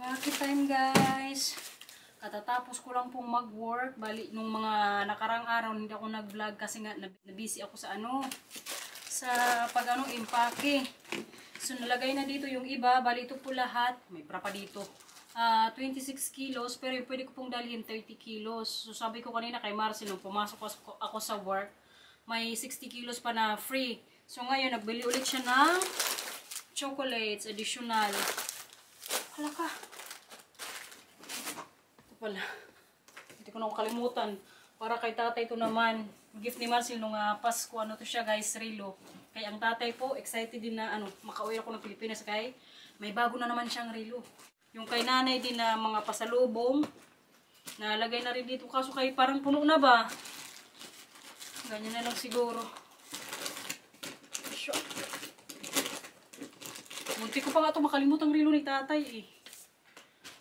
Party time guys. Katatapos ko lang pong mag-work. Bali, nung mga nakarang araw hindi ako nag-vlog kasi nga nabusy ako sa impake. So nalagay na dito yung iba. Bali ito po lahat. May bra pa dito. 26 kilos pero pwede ko pong dalhin 30 kilos. So sabi ko kanina kay Marcel nung pumasok ako sa work, may 60 kilos pa na free. So ngayon nagbili ulit siya ng chocolates additional. Hala ka. Ito pala. Hindi ko na kalimutan. Para kay tatay ito naman. Gift ni Marcel nung Pasko. Ano to siya guys, relo. Kaya ang tatay po excited din na makauwi ako ng Pilipinas kay may bago na naman siyang relo. Yung kay nanay din na mga pasalubong. Nalagay na rin dito. Kaso kay parang puno na ba? Ganyan na lang siguro. Munti ko pa nga ito makalimutan ang relo ni tatay eh.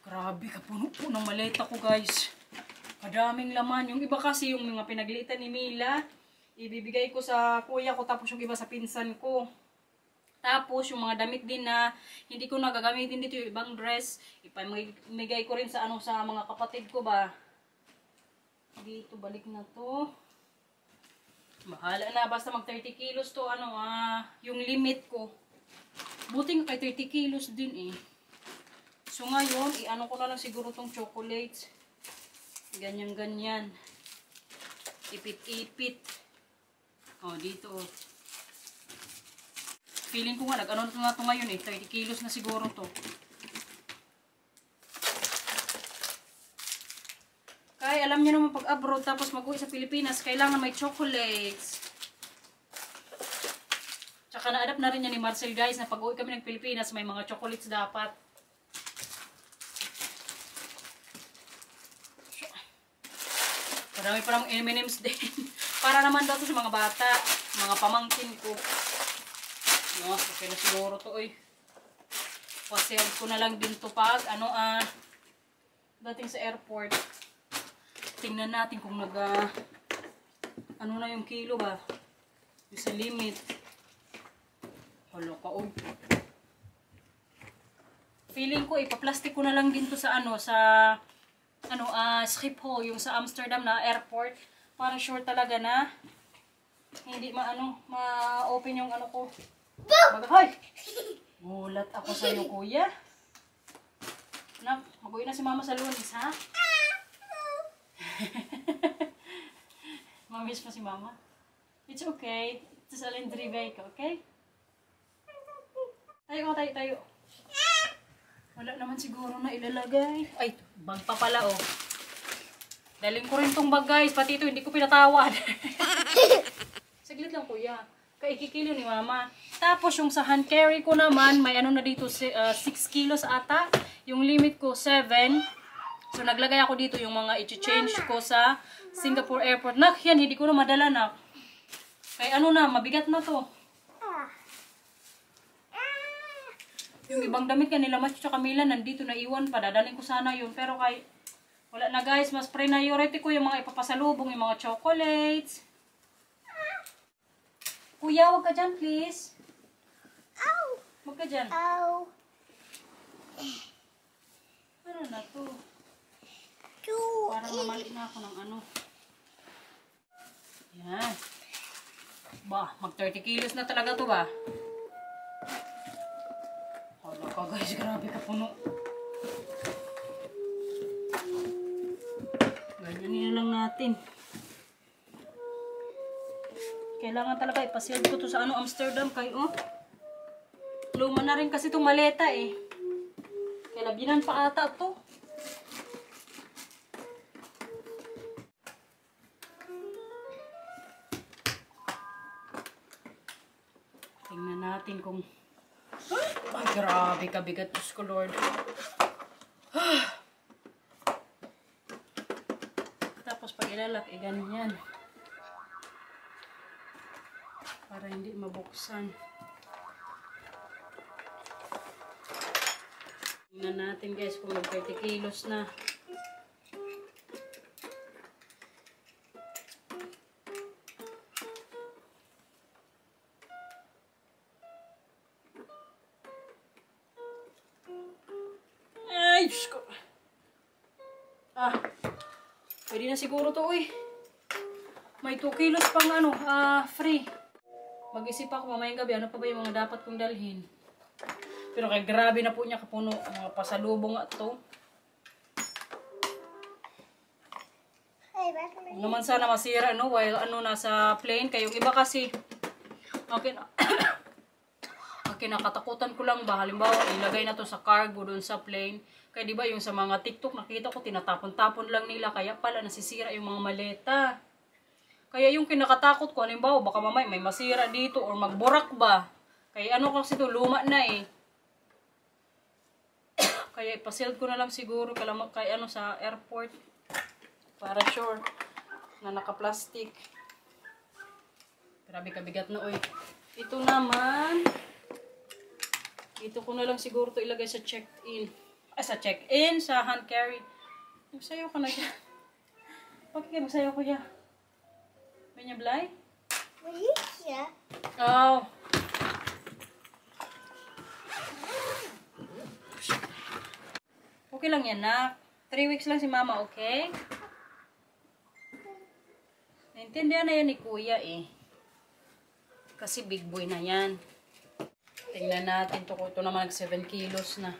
Grabe, kapuno po ng maleta ko guys. Kadaming laman. Yung iba kasi yung mga pinaglitan ni Mila, ibibigay ko sa kuya ko tapos yung iba sa pinsan ko. Tapos yung mga damit din na hindi ko nagagamitin dito, yung ibang dress, ipamigay ko rin sa sa mga kapatid ko ba. Dito balik na to. Bahala na basta mag 30 kilos to yung limit ko. Buti nga kay 30 kilos din eh. So ngayon, ko na lang siguro tong chocolates. Ganyan-ganyan. Ipit-ipit. Oh, dito oh. Feeling ko nga, nag-ano na ito ngayon eh. 30 kilos na siguro to. Kaya alam niyo naman pag abroad tapos mag-uwi sa Pilipinas, kailangan may chocolates. Tsaka na-adapt na rin yan ni Marcel guys na pag-uwi kami ng Pilipinas, may mga chocolates dapat. Marami pa lang M&M's din. Para naman daw to sa mga bata. Mga pamangkin ko. Okay na siguro to oy. Pasel ko na lang din to pag dating sa airport. Tingnan natin kung na yung kilo ba. Yung sa limit. Hala ka oy. Feeling ko ipa-plastic ko na lang din to sa Schiphol, yung sa Amsterdam na airport, para sure talaga na hindi ma-open yung ko. Hoy! Gulat ako sa iyo, kuya. Anak, mag-uwi na si mama sa Lunes, ha? Mamiss mo si mama? It's okay. Just a little ka, okay? Tayo. Wala naman siguro na ilalagay. Ay, bag pa pala oh. Daling ko rin tong bag guys. Pati ito hindi ko pinatawad. Saglit lang kuya. Kaikikilo ni mama. Tapos yung sa hand carry ko naman, may na dito 6 kilos ata. Yung limit ko 7. So naglagay ako dito yung mga i-change ko sa Singapore airport. Nak, yan hindi ko na madala na. Kaya mabigat na to. Yung ibang damit kanila Matthew at Camila nandito na iwan pa. Dadalhin ko sana yun. Pero wala na guys. Mas priority ko yung mga ipapasalubong. Yung mga chocolates. Kuya, wag ka dyan please. Ow! Wag ka dyan. Ow! Ano na to? Parang mamali na ako ng Yan. Ba, mag 30 kilos na talaga to ba? Hala ka guys, grabe ka puno. Ganyan lang natin. Kailangan talaga ipasil ko to sa Amsterdam kayo. Luma na rin kasi itong maleta eh. Kaya labinan pa ata to. Tingnan natin kung ay, grabe kabigat. Diyos ko, Lord. Tapos pag ilalak, ganyan. Para hindi mabuksan. Tingnan natin guys kung mag 30 kilos na. Diyos ko. Pwede na siguro to, uy. May 2 kilos pang ano, free. Mag-isip ako mamayang gabi, ano pa ba yung mga dapat kong dalhin. Pero kay grabe na po niya kapuno. Mga pasalubong nga to. Huwag naman sana masira, no? While nasa plane. Kayong iba kasi, okay, kinakatakutan ko lang ba, halimbawa, ilagay na to sa cargo doon sa plane. Kaya di ba yung sa mga TikTok, nakita ko, tinatapon-tapon lang nila. Kaya pala nasisira yung mga maleta. Kaya yung kinakatakot ko, halimbawa, baka mamay may masira dito or magburak ba. Kaya kasi to, luma na eh. Kaya ipasild ko na lang siguro kay sa airport. Para sure na naka-plastic. Grabe kabigat na oy. Ito naman, dito ko na lang siguro to ilagay sa check-in. Sa hand carry. Magsayaw ka na dyan. Bakit kayo magsayaw ko dyan? May niya blay? Malaysia? Oh. Okay lang yan, nak. 3 weeks lang si mama, okay? Naintindihan na yan ni kuya eh. Kasi big boy na yan. Tingnan natin to. Ito naman 7 kilos na.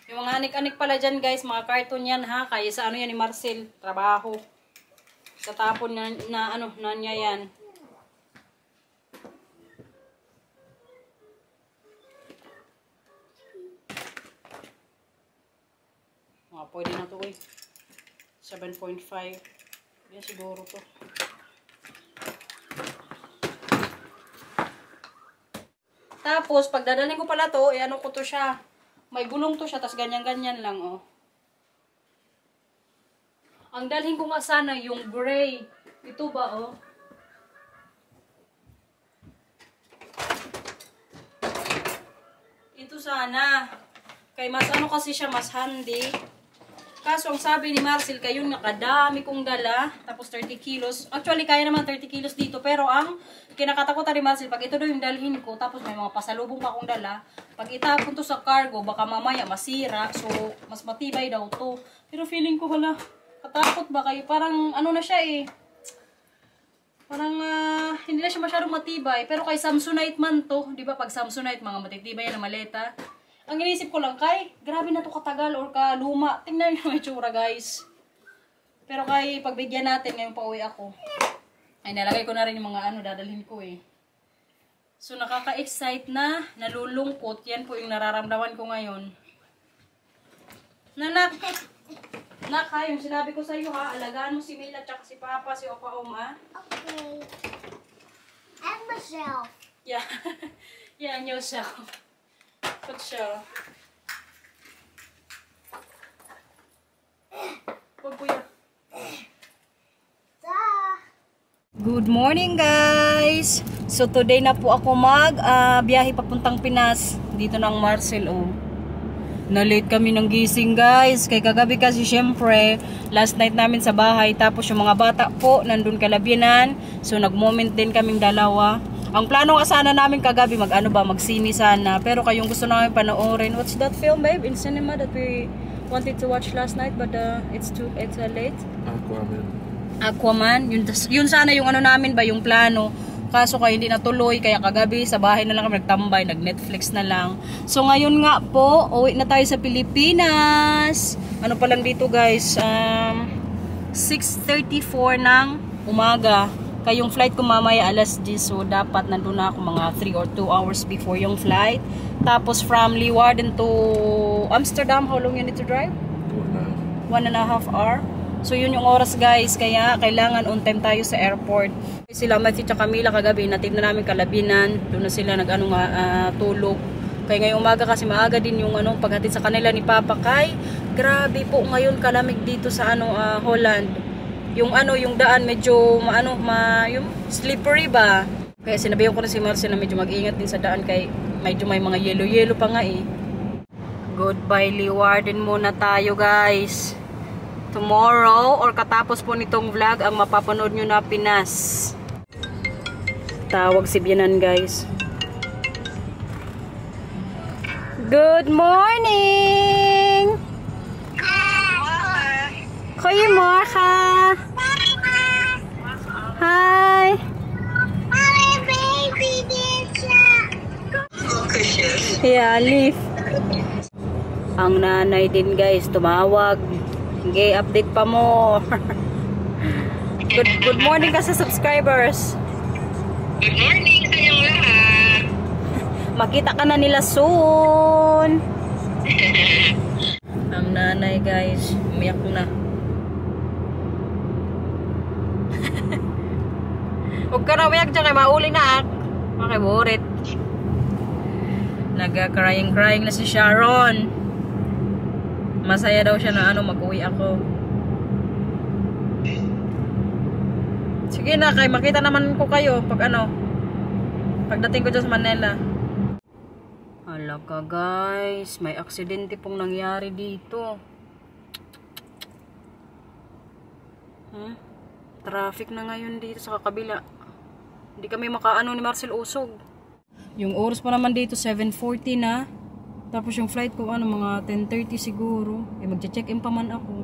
Yung mga anik-anik pala dyan guys, mga carton yan ha. Kaya sa yan ni Marcel, trabaho. Sa tapon na niya yan. Pwede na to eh. 7.5. Yan siguro to. Tapos, pag dadalhin ko pala to, ko to siya. May gulong to siya, tas ganyan-ganyan lang, oh. Ang dalhin ko nga sana yung gray. Ito ba, oh? Ito sana. Kay mas kasi siya, mas handy. Kaso, ang sabi ni Marcel, kayo nakadami kong dala. Tapos 30 kilos. Actually, kaya naman 30 kilos dito. Pero ang kinakatakutan ni Marcel, pag ito daw yung dalhin ko, tapos may mga pasalubong pa akong dala, pag itapon to sa cargo, baka mamaya masira. So, mas matibay daw to. Pero feeling ko, wala, katakot ba kayo? Parang, na siya eh. Parang, hindi na siya masyadong matibay. Pero kay Samsonite man to, di ba pag Samsonite, mga matitibay na maleta. Ang inisip ko lang, grabe na to katagal or kaluma. Tingnan nyo yung itsura, guys. Pero pagbigyan natin, ngayon pauwi ako. Ay, nalagay ko na rin yung mga dadalhin ko eh. So, nakaka-excite na, nalulungkot. Yan po yung nararamdaman ko ngayon. Nak, yung sinabi ko sa iyo ha, alagaan mo si Mila, tsaka si Papa, si Opa Oma. Okay. And myself. Yeah. Yeah, and yourself. Put siya. Pagpuya. Good morning guys! So today na po ako biyahe papuntang Pinas. Dito ng Marcel oh. Na-late kami ng gising guys. Kay kagabi kasi syempre last night namin sa bahay. Tapos yung mga bata po nandun kalabinan. So nag-moment din kaming dalawa. Ang plano nga sana namin kagabi magsini sana. Pero kayong gusto namin panoorin. What's that film babe in cinema that we wanted to watch last night but it's late? Aquaman. Yun sana yung namin ba yung plano. Kaso kayo hindi natuloy. Kaya kagabi sa bahay na lang kami nagtambay. Nag-Netflix na lang. So ngayon nga po, uwi na tayo sa Pilipinas. Ano pa lang dito guys? 6:34 ng umaga. Kayong flight ko mamaya alas 10. So dapat nandun na ako mga 3 or 2 hours before yung flight. Tapos from Leeuwarden to Amsterdam, how long you need to drive? 1.5 hour. So yun yung oras guys, kaya kailangan on time tayo sa airport. Sila Matthew at Camila kagabi, natin na namin kalabinan. Doon na sila tulog. Kaya ngayong umaga kasi maaga din yung paghatid sa kanila ni Papa. Kay grabe po ngayon kalamig dito sa Holland. Yung yung daan medyo yung slippery ba. Kaya sinabihan ko na si Marcel na medyo mag-ingat din sa daan kay medyo may mga yellow pa nga eh. Goodbye Leeuwarden muna tayo guys. Tomorrow or katapos po nitong vlog ang mapapanood nyo na Pinas. Tawag si Bianan guys. Good morning! Alif. Ang nanay din guys, tumawag. Okay, update pa mo. Good morning ka sa subscribers. Good morning sa inyong lahat. Makita ka na nila soon. Ang nanay guys, umiyak na. Huwag ka na umiyak dyan kay mauli na makiburit. Nag-crying na si Sharon. Masaya daw siya na mag-uwi ako. Sige na, kay makita naman ko kayo pagdating ko dyan sa Manila. Hala ka guys, may aksidente pong nangyari dito. Traffic na ngayon dito sa kabila. Hindi kami makaano ni Marcel Usog. Yung oras pa naman dito 7:40 na. Tapos yung flight ko mga 10:30 siguro. Magche-check-in pa man ako.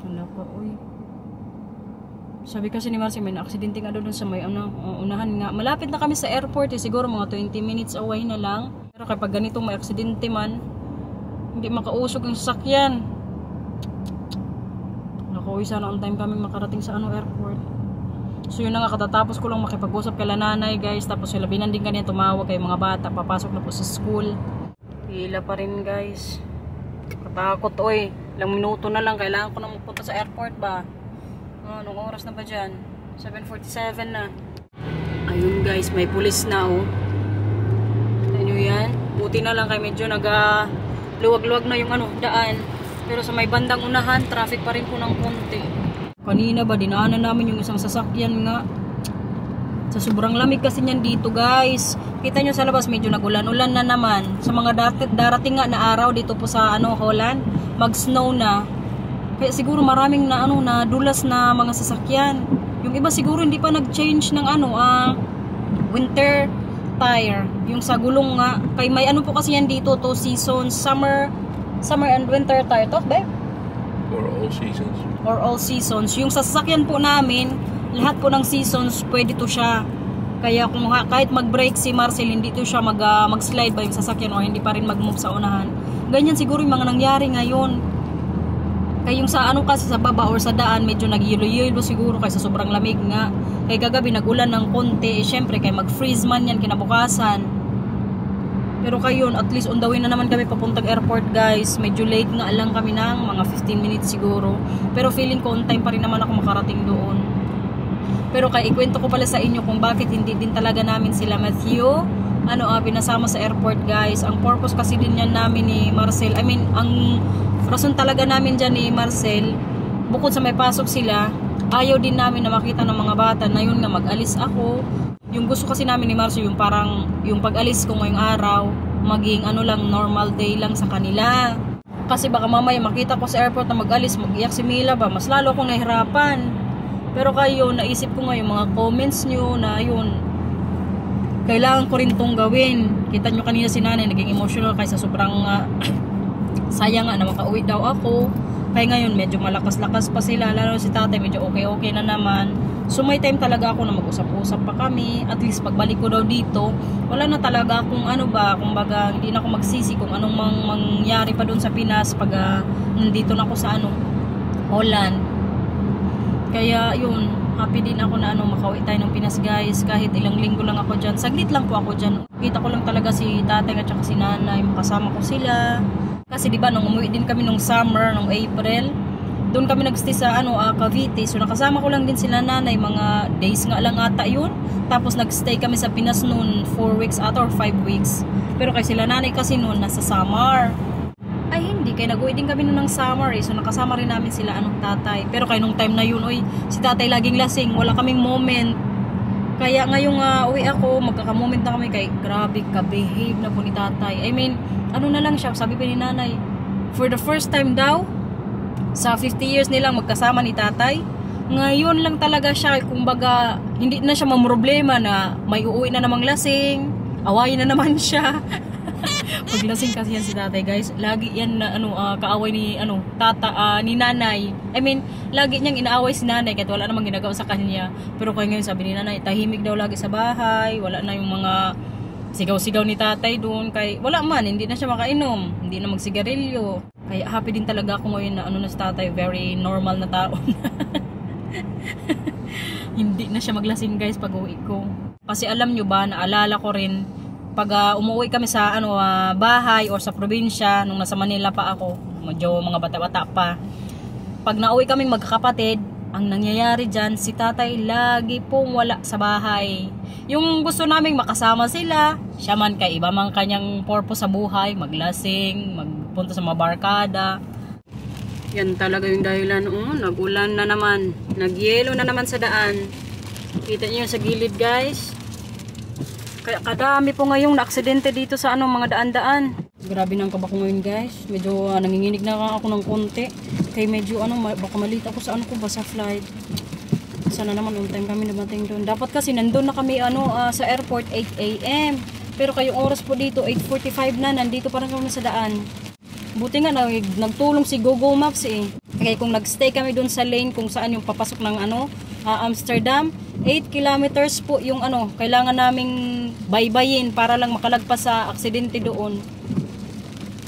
Wala pa, uy. Sabi kasi ni Marcy, may na-aksidente nga doon sa may unahan nga. Malapit na kami sa airport siguro mga 20 minutes away na lang. Pero kapag ganito may aksidente man, hindi makausog yung sasakyan. Naku, sana on time kami makarating sa airport. So yun na nga, katatapos ko lang makipag-usap kay nanay guys. Tapos sila binanding kanina tumawag kay mga bata, papasok na po sa school. Pila pa rin guys. Katakot oy, ilang minuto na lang kailangan ko na magpunta sa airport ba. Anong oras na ba dyan? 7:47 na. Ayun guys, may pulis na ano yan? Buti na lang kay medyo luwag-luwag na yung daan. Pero sa may bandang unahan, traffic pa rin po ng konti. Kanina ba, dinaanan namin yung isang sasakyan nga. Sa sobrang lamig kasi niyan dito guys. Kita nyo sa labas, medyo nagulan-ulan na naman. Sa mga darating nga na araw dito po sa Holland, mag-snow na. Kaya siguro maraming na dulas na mga sasakyan. Yung iba siguro hindi pa nag-change ng winter tire. Yung sa gulong nga. Kay may po kasi yan dito, 2 seasons, summer and winter tire. To, babe? Or all seasons. Or all seasons. Yung sasakyan po namin, lahat po ng seasons pwede to siya. Kaya kung kahit mag-brake si Marcel, hindi to siya mag-slide ba yung sasakyan o hindi pa rin mag-move sa unahan. Ganyan siguro yung mga nangyari ngayon. Kaya yung sa kasi sa baba or sa daan, medyo nag-yelo-yelo siguro kaysa sobrang lamig nga. Kaya kagabi nag-ulan ng konti, syempre kaya mag-freeze man yan kinabukasan. Pero kayon, at least on the way na naman kami papuntang airport guys. Medyo late nga lang kami ng mga 15 minutes siguro. Pero feeling ko on time pa rin naman ako makarating doon. Pero kaya ikwento ko pala sa inyo kung bakit hindi din talaga namin sila Matthew pinasama sa airport guys. Ang purpose kasi din yan namin ni Marcel, ang rason talaga namin dyan ni Marcel, bukod sa may pasok sila, ayaw din namin na makita ng mga bata na yun nga mag-alis ako. Yung gusto kasi namin ni Marcel, yung parang yung pag-alis ko ngayong araw, maging lang, normal day lang sa kanila. Kasi baka mamaya makita ko sa airport na mag-alis, mag-iyak si Mila ba, mas lalo akong nahihirapan. Pero kayo, naisip ko nga yung mga comments nyo na yun, kailangan ko rin tong gawin. Kita nyo kanina si nanay, naging emotional kaysa sobrang sayang nga na makauwi daw ako. Kaya ngayon medyo malakas-lakas pa sila, lalo si tatay medyo okay na naman. So may time talaga ako na mag-usap-usap pa kami. At least pagbalik ko daw dito, wala na talaga akong kumbaga hindi na ako magsisi kung anong mangyari pa doon sa Pinas pag nandito na ako sa Holland. Kaya yun, happy din ako na makauwi tayo ng Pinas guys. Kahit ilang linggo lang ako dyan, saglit lang po ako dyan. Kita ko lang talaga si tatay at saka si nanay, makasama ko sila. Kasi diba nung umuwi din kami nung summer, nung April, doon kami nagstay sa Cavite. So nakasama ko lang din sila nanay, mga days nga lang ata yun. Tapos nagstay kami sa Pinas noon 4 weeks ata or 5 weeks. Pero kay sila nanay kasi noon nasa summer. Ay hindi, kaya nag-uwi din kami noon ng summer So nakasama rin namin sila tatay. Pero kay nung time na yun, si tatay laging lasing, wala kaming moment. Kaya ngayong uwi ako, magkaka-moment na kami kay grabe ka-behave na po ni tatay. I mean, na lang siya, sabi pa ni nanay, for the first time daw, sa 50 years nilang magkasama ni tatay, ngayon lang talaga siya, kumbaga, hindi na siya mamroblema na may uuwi na namang lasing, awayin na naman siya. Pag lasing kasi yan si tatay guys, lagi yan na kaaway ni ni nanay. I mean, lagi niyang inaaway si nanay kahit wala namang ginagawa sa kanya. Pero kaya ngayon sabi ni nanay, tahimik daw lagi sa bahay, wala na yung mga Sigaw-sigaw ni tatay doon kay wala man, hindi na siya makainom, hindi na magsigarilyo. Kaya happy din talaga ako ngayon na ano na si tatay, very normal na tao. Hindi na siya maglasing guys pag uwi ko. Kasi alam nyo ba, naalala ko rin pag umuwi kami sa bahay or sa probinsya nung nasa Manila pa ako, medyo mga bata-bata pa. Pag nauwi kaming magkakapatid, ang nangyayari dyan, si tatay lagi pong wala sa bahay. Yung gusto naming makasama sila, siya man kay iba man kanyang purpose sa buhay, maglasing, magpunta sa mga barkada. Yan talaga yung dahilan. Nag-ulan na naman, nag-yelo na naman sa daan. Kita niyo sa gilid guys. Kaya kadami po ngayong na-aksidente dito sa mga daan-daan. Grabe nang kaba ko ngayon guys. Medyo nanginginig na ako ng konti. Kaya medyo baka malita ako sa ko ba sa flight. Sana naman on time kami dumating doon. Dapat kasi nandun na kami sa airport 8 AM. Pero kayong oras po dito 8:45 na, nandito pa rin kami sa daan. Buti nga nagtulong si Google Maps eh. Kaya kung nagstay kami doon sa lane kung saan yung papasok ng Amsterdam, 8 kilometers po yung kailangan naming baybayin para lang makalagpas sa aksidente doon.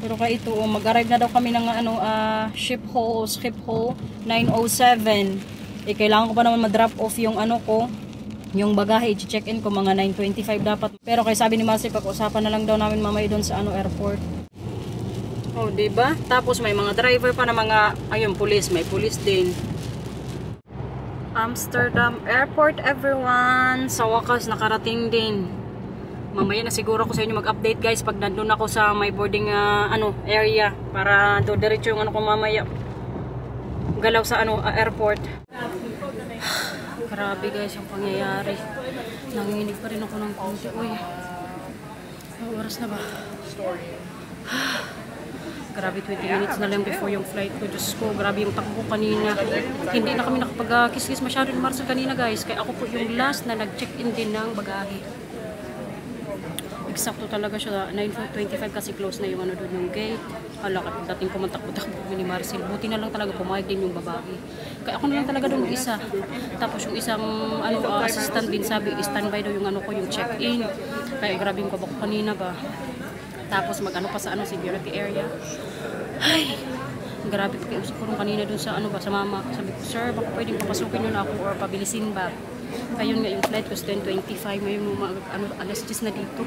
Pero kaya ito, mag-arrive na daw kami ng Schiphol 9:07. Kailangan ko pa naman ma-drop off yung yung bagahe, i-check-in ko mga 9:25 dapat. Pero kaya sabi ni Masi, pag-usapan na lang daw namin mamaya doon sa airport. Oh, diba? Tapos may mga driver pa na police, may police din. Amsterdam Airport everyone. Sa wakas nakarating din. Mamaya na siguro ako sa inyo mag-update guys pag nandun ako sa may boarding area para do diretso yung ko mamaya galaw sa airport. Grabe guys yung pangyayari. Nanginginig pa rin ako ng konti. Uy. Ang oras na ba? Grabe 20 minutes na lang before yung flight ko. Diyos ko, grabe yung takbo kanina. Hindi na kami nakapag-kiss-kiss masyado ni Marcel kanina guys. Kaya ako po yung last na nag-check-in din ng bagahe. Eksakto talaga siya. 9:25 kasi close na yung doon yung gate. Hala, dating ko mantakbo-takbo ni Marcel. Buti na lang talaga pumayag din yung babae. Kaya ako na lang talaga doon isa. Tapos yung isang assistant din sabi, standby daw yung yung check-in. Kaya grabe yung kabako kanina ba. Tapos pa sa security area. Ay, grabe pa kiusap ko nung kanina dun sa sa mama. Sabi ko, sir, baka pwedeng papasukin nyo na ako or pabilisin ba? Kaya nga yung flight ko 10:25, may alas 10 na dito.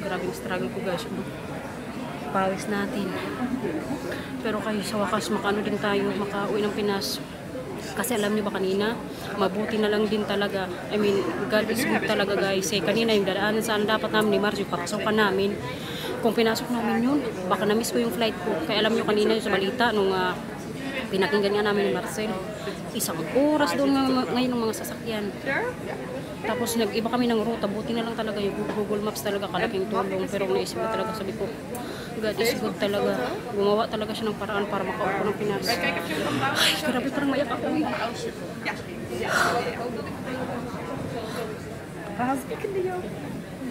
Grabe yung struggle ko guys. Pawis natin. Pero kayo sa wakas din tayo, makauwi ng Pinas. Kasi alam niyo ba kanina, mabuti na lang din talaga. I mean, God is good talaga guys. Kanina yung dadaanan saan dapat namin ni Mars, yung papasokan namin. Kung pinasok namin yun, baka na-miss ko yung flight ko. Kaya alam niyo kanina yung sa balita, nung pinakinggan nga namin ni Marcel, 1 oras doon ngayon ng mga sasakyan. Tapos nag-iba kami ng ruta, buti na lang talaga yung Google Maps talaga kalaking tulong. Pero naisip ko talaga, sabi ko, God is good talaga. Gumawa talaga siya ng paraan para makaupo ng Pinas. Ay, grabe, parang mayak ako.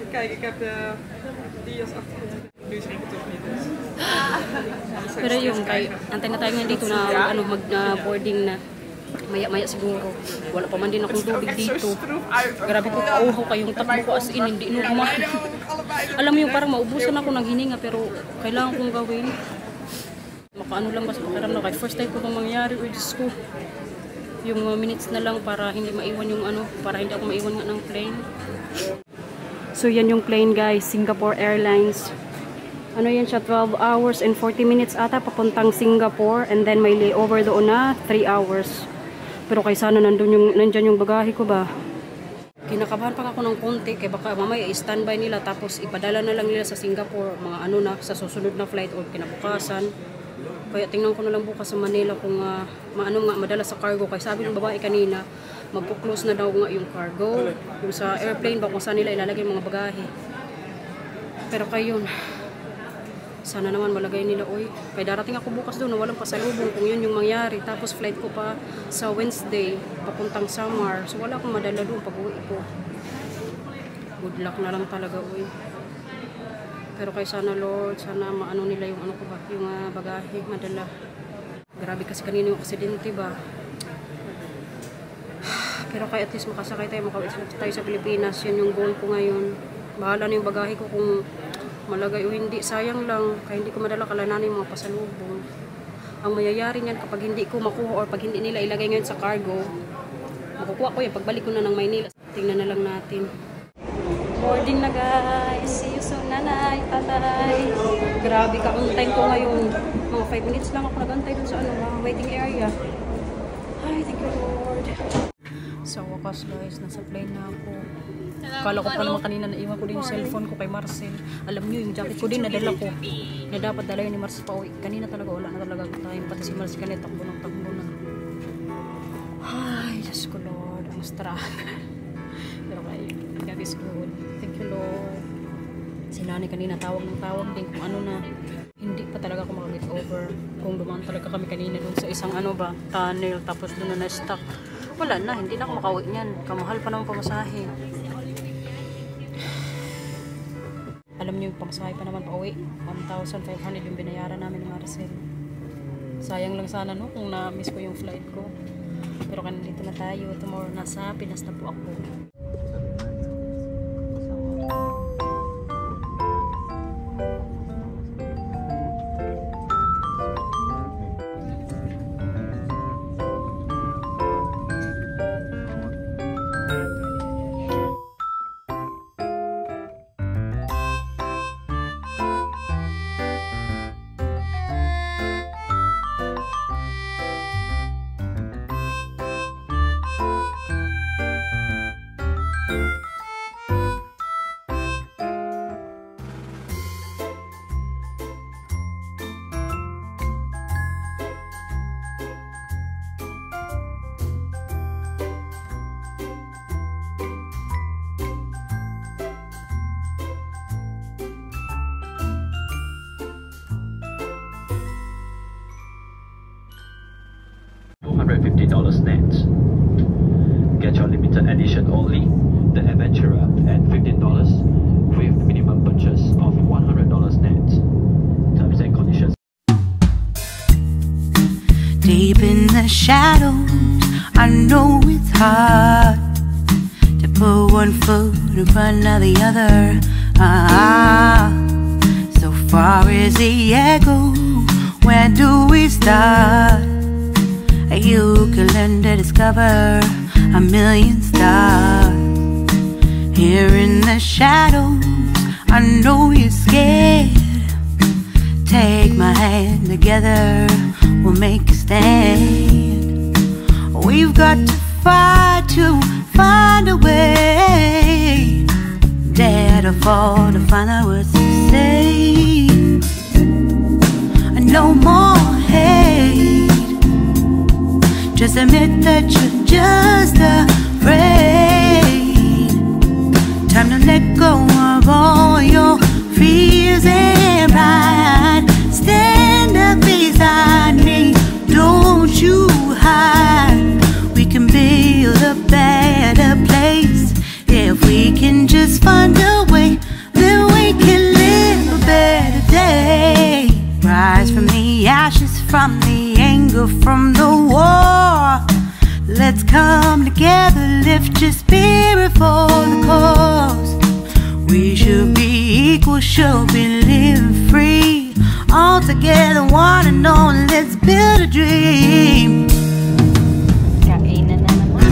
Kijk, ik heb die jas achtergrond. Nu zie ik het toch niet. Pero yung antay na tayo nga dito na mag-boarding na. Maya-maya siguro. Wala pa man din akong tubig dito. Grabe ko kauho kayong takbo ko as in, hindi normal. Alam mo yung parang maubusan ako ng hininga pero kailangan kong gawin. Makaano lang ba sa pakiramdam. Kaya first time ko itong mangyari. Uy, Diyos ko. Yung minutes na lang para hindi maiwan yung para hindi ako maiwan nga ng plane. So yan yung plane guys, Singapore Airlines. Yan siya, 12 hours and 40 minutes ata papuntang Singapore and then may layover doon na 3 hours. Pero kay sana nandyan yung bagahe ko ba. Kinakabahan pa ako ng konti kaya baka mamaya i-standby nila tapos ipadala na lang nila sa Singapore mga na sa susunod na flight o kinabukasan. Kaya tingnan ko na lang bukas sa Manila kung madala sa cargo. Kaya sabi ng babae kanina, magpo-close na daw nga yung cargo. Yung sa airplane ba kung saan nila ilalagay mga bagahe. Pero kayo sana naman malagay nila, oy. Kaya darating ako bukas doon na walang pasalubong kung yun yung mangyari. Tapos flight ko pa sa Wednesday, papuntang Samar. So wala akong madala doon pag uwi ko. Good luck na lang talaga, oy. Pero kaya sana Lord, sana maano nila yung ko ba, yung bagahe, madala. Grabe kasi kanina yung aksidente ba. Pero kaya at least makasakay tayo, makauwi tayo sa Pilipinas. Yan yung goal ko ngayon. Bahala na yung bagahe ko kung malagay o hindi. Sayang lang, kaya hindi ko madala kalananin yung mga pasalubong. Ang mayayari niyan kapag hindi ko makuha or pag hindi nila ilagay ngayon sa cargo, makukuha ko yan pagbalik ko na ng Maynila. Tingnan na lang natin. Boarding na guys. See you soon, nanay, tatay. Grabe ka, on time ko ngayon. Mga 5 minutes lang ako nag-antay dun sa waiting area. Ay, thank you Lord. Sa wakas guys, nasa plane na ako. Kala ko pa naman kanina naiwan ko din yung cellphone ko kay Marcel. Alam nyo, yung jacket ko din nadala ko. Na dapat dala yun ni Marcel pa uwi. Kanina talaga wala na talaga time. Pati si Marcel kanina takbo na. Ay, Diyos ko Lord. Ang struggle. Pero kay God is good. Thank you Lord. Si nanay kanina tawag din kung ano na. Hindi pa talaga ako makaget over. Kung dumaan talaga kami kanina dun sa isang tunnel. Tapos dun na na-stuck. Wala na, hindi na ako makauwi niyan. Kamahal pa naman pamasahe. Alam niyo yung pamasahe pa naman pauwi. 1,500 yung binayaran namin ni Marcel. Sayang lang sana no kung na-miss ko yung flight ko. Pero kanina na tayo. Tomorrow nasa Pinas na po ako. $250 net. Get your limited edition only, the Adventurer, at $15 with minimum purchase of $100 net. Terms and conditions. Deep in the shadows, I know it's hard to put one foot in front of the other. So far as the echo, where do we start? You can learn to discover a million stars. Here in the shadows, I know you're scared. Take my hand, together we'll make a stand. We've got to fight to find a way. Dare to fall to find out what to say. No more hate. Just admit that you're just afraid. Time to let go of all your fears and pride. Stand up beside me, don't you hide. We can build a better place. If we can just find a way, then we can live a better day. Rise from the ashes, from the anger, from the war. Let's come together, lift your spirit for the cause. We should be equal, should be living free. All together, one and all, let's build a dream. Kainan na naman.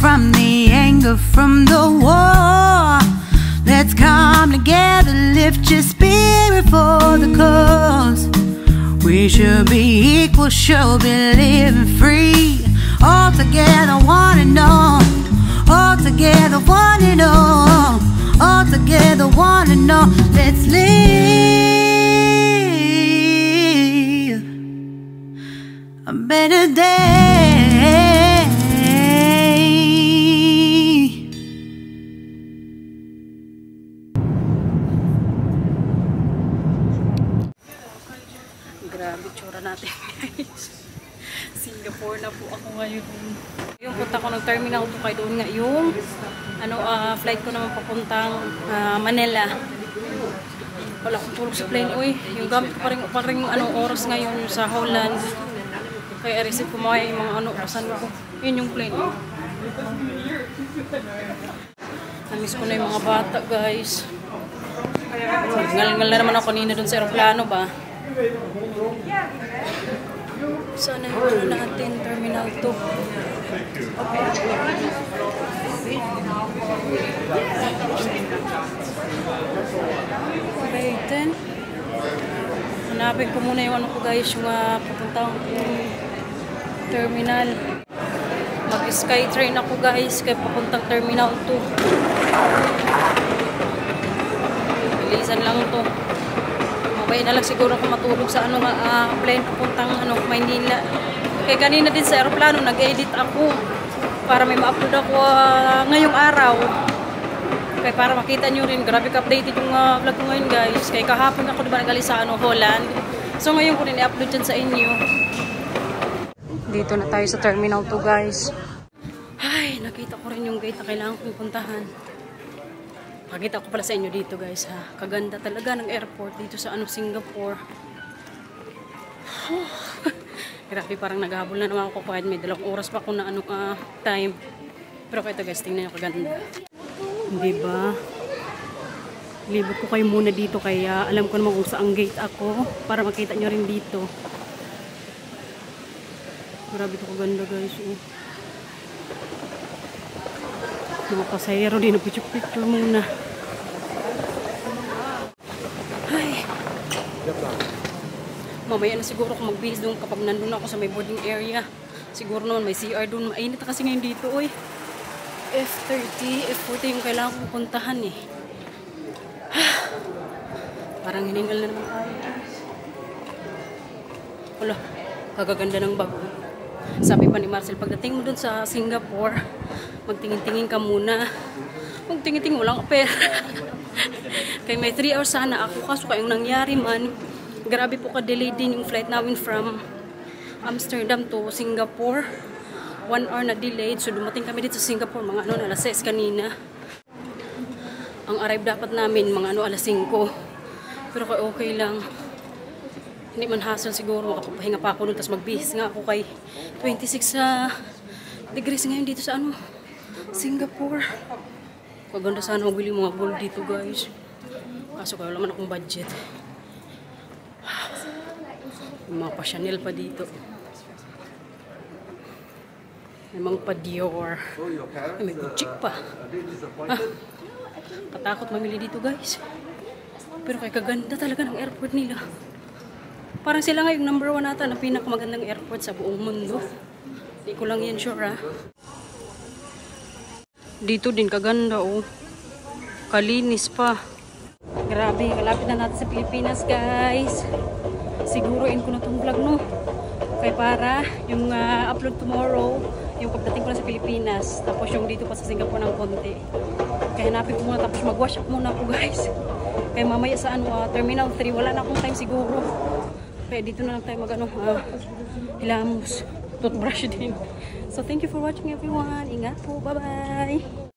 from the anger from the war. Let's come together, lift your spirit for the cause. We should be equal, should be living free. All together, one and all. All together, one and all. All together, one and all. Let's live a better day. Grabe, tsura natin guys. Singapore na po ako ngayon. Yung punta ko ng terminal to kay doon nga yung flight ko naman papuntang Manila. Wala akong tulog sa plane. Uy, yung gamit ko pa rin oras ngayon sa Holland. Kaya i-receive ko mga yung mga kasan ko. Yun yung plane. Namiss ko na yung mga bata guys. Ngal-ngal na naman ako kanina doon sa aeroplano ba. Sana yung natin terminal 2. Okay, then hanapin ko muna yung ko guys, yung papuntang terminal. Mag-sky train ako guys kaya papuntang terminal 2. Bilisan lang to. Mabay na lang siguro kung matulog sa plane papuntang Maynila. Kaya kanina din sa aeroplano nag-edit ako para may ma-upload ako ngayong araw. Kaya para makita nyo rin, grabe ka-updated yung vlog ko ngayon guys. Kaya kahapon ako diba nagali sa Holland. So ngayon ko rin i-upload dyan sa inyo. Dito na tayo sa terminal 2 guys. Ay, nakita ko rin yung gate na kailangan kong puntahan. Pakita ko pala sa inyo dito guys ha. Kaganda talaga ng airport dito sa Singapore. Grabe, parang naghahabol na naman ako kahit may 2 oras pa ako na time. Pero ito guys, tingnan nyo kaganda. Diba? Libot ko kayo muna dito kaya alam ko naman kung saan gate ako para makita nyo rin dito. Grabe ito kaganda guys. Mga pasahero din, picture muna. Ay. Mamaya na siguro kung magbihis doon kapag nandun ako sa may boarding area. Siguro naman may CR doon. Mainit na kasi ngayon dito, oy. F30, F40 yung kailangan kong puntahan eh. Parang hiningal na naman tayo. Wala, kagaganda ng bag. Sabi pa ni Marcel, pagdating mo dun sa Singapore, magtingin-tingin ka muna. Magtingin-tingin, walang pera. Kaya may 3 hours sana ako. Kaso kayong nangyari man, grabe po ka-delay din yung flight namin from Amsterdam to Singapore. 1 hour na delayed. So dumating kami dito sa Singapore, mga alas 6 kanina. Ang arrive dapat namin, mga alas 5. Pero okay lang. Hindi man hassle siguro, makapapahinga pa ako nun, tapos magbihis nga ako kay 26 degrees ngayon dito sa Singapore. Paganda sana magbili mga gold dito guys. Kaso kaya wala man akong budget. May mga pa-Chanel pa dito. May mga pa-Dior. May Gucci pa. Katakot mamili dito guys. Pero kaya kaganda talaga ng airport nila. Parang sila nga yung #1 ata na pinakamagandang airport sa buong mundo. Hindi ko lang yan sure Dito din kaganda Kalinis pa. Grabe, kalapit na natin sa Pilipinas guys. Siguruin ko na itong vlog no. Kaya para yung upload tomorrow, yung pagdating ko na sa Pilipinas. Tapos yung dito pa sa Singapore ng konti. Kaya hanapin ko muna tapos mag-wash up muna ako guys. Kaya mamaya sa Terminal 3, wala na akong time siguro. Kaya dito na lang tayo hilamos. Toothbrush din. So thank you for watching everyone. Ingat po. Bye-bye.